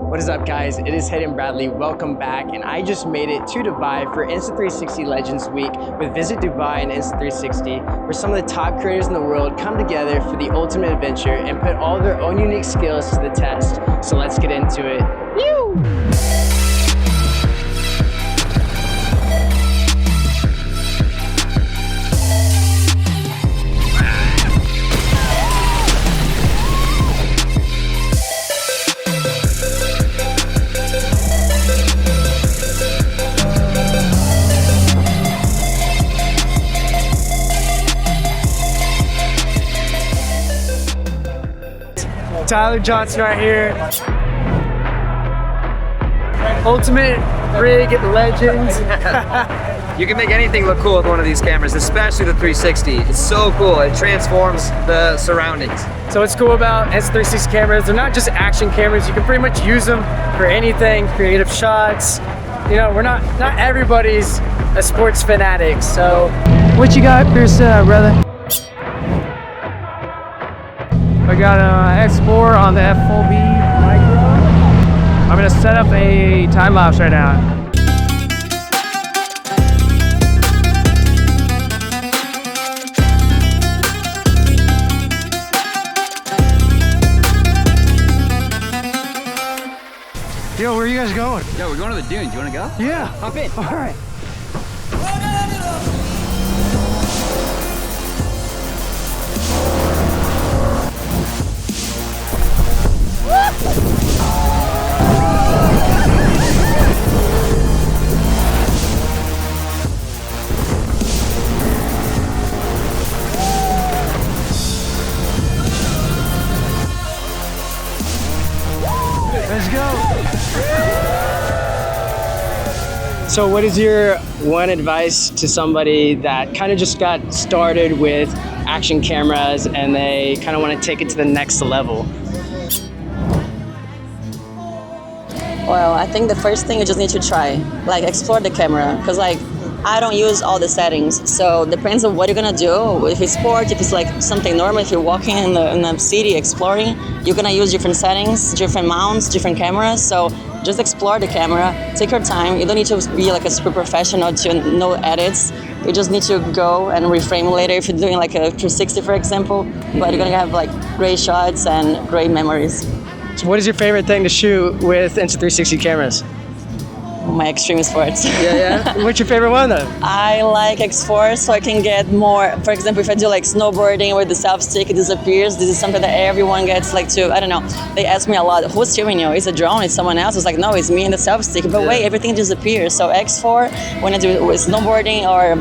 What is up, guys? It is Hayden Bradley. Welcome back, and I just made it to Dubai for Insta360 Legends Week with Visit Dubai and Insta360, where some of the top creators in the world come together for the ultimate adventure and put all their own unique skills to the test. So let's get into it. Tyler Johnson right here. Ultimate rig Legends. You can make anything look cool with one of these cameras, especially the 360. It's so cool. It transforms the surroundings. So what's cool about Insta360 cameras, they're not just action cameras. You can pretty much use them for anything, creative shots. You know, not everybody's a sports fanatic. So what you got for yourself, brother? I got an X4 on the F4B micro. I'm gonna set up a time lapse right now. Yo, where are you guys going? Yo, we're going to the dunes. You wanna go? Yeah. Hop in. All right. Let's go. So what is your one advice to somebody that kind of just got started with action cameras and they kind of want to take it to the next level? Well, I think the first thing you just need to try, like explore the camera, because like I don't use all the settings, so depends on what you're gonna do. If it's sport, if it's like something normal, if you're walking in the city exploring, you're gonna use different settings, different mounts, different cameras. So just explore the camera, take your time. You don't need to be like a super professional to know edits. You just need to go and reframe later if you're doing like a 360, for example. But you're gonna have like great shots and great memories. So what is your favorite thing to shoot with Insta360 cameras? My extreme sports. Yeah. What's your favorite one though? I like X4 so I can get more, for example, if I do like snowboarding where the self-stick disappears, this is something that everyone gets like to, I don't know, they ask me a lot, who's filming you? Is it a drone? Is someone else? It's like, no, it's me and the self-stick, but wait, everything disappears. So X4, when I do snowboarding or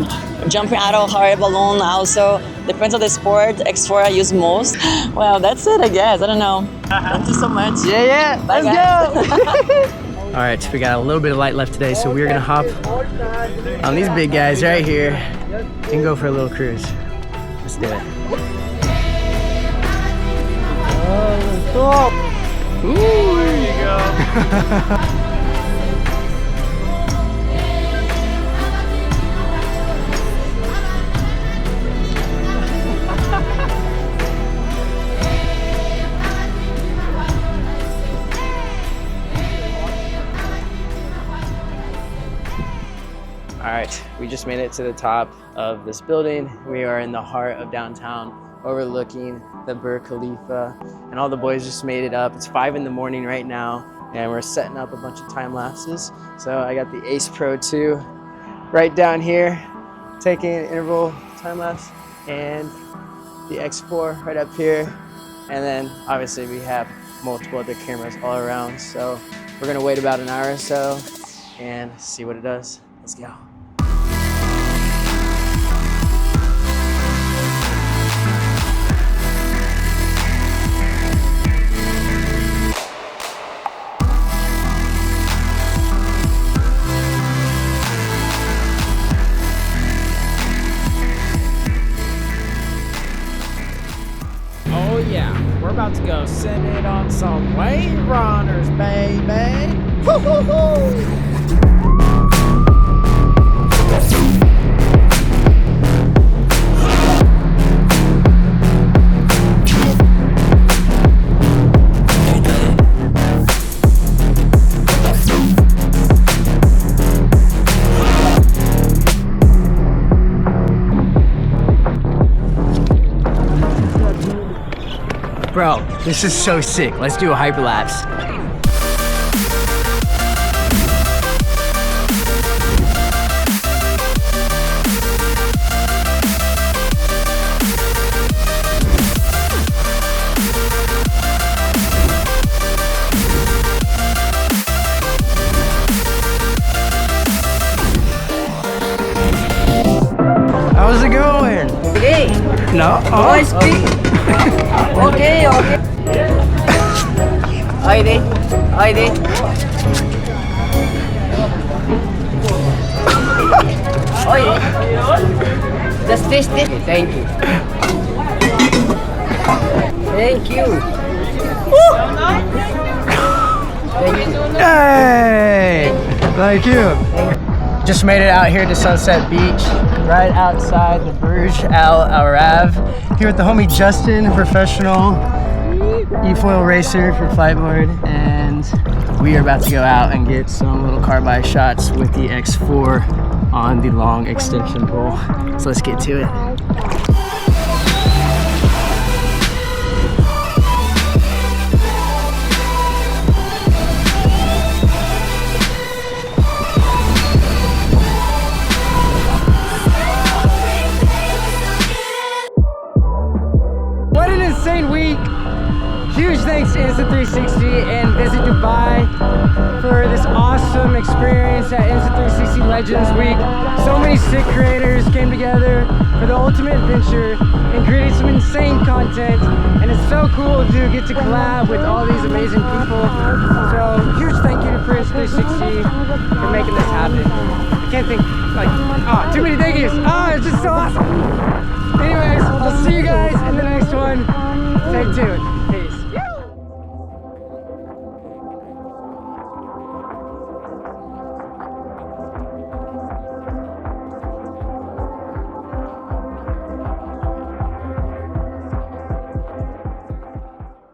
jumping out of hot air balloon, also depends on the sport, X4 I use most. Well, that's it, I guess, I don't know. Thank you so much. Yeah, Bye, let's go. All right, we got a little bit of light left today, so we're gonna hop on these big guys right here and go for a little cruise. Let's do it. Ooh, there you go. All right, we just made it to the top of this building. We are in the heart of downtown, overlooking the Burj Khalifa, and all the boys just made it up. It's 5 in the morning right now, and we're setting up a bunch of time lapses. So I got the Ace Pro 2 right down here, taking an interval time lapse, and the X4 right up here. And then obviously we have multiple other cameras all around. So we're gonna wait about an hour or so and see what it does. Let's go. Oh yeah, we're about to go send it on some weight runners, baby. Hoo-hoo-hoo! This is so sick. Let's do a hyperlapse. How's it going? Okay. No? Oh, speak. Okay, okay. Hayden. Hayden. Just taste it. Thank you. Thank you. Hey! Thank you. Just made it out here to Sunset Beach, right outside the Burj Al Arab. Here with the homie Justin, a professional eFoil racer for Flightboard, and we are about to go out and get some little car-by shots with the X4 on the long extension pole. So let's get to it. What an insane week! Huge thanks to Insta360 and Visit Dubai for this awesome experience at Insta360 Legends week. So many sick creators came together for the ultimate adventure and created some insane content, and it's so cool to get to collab with all these amazing people. So huge thank you to Insta360 for making this happen. I can't think, like, too many thank yous. It's just so awesome. Anyways, I'll see you guys in the next one. Stay tuned.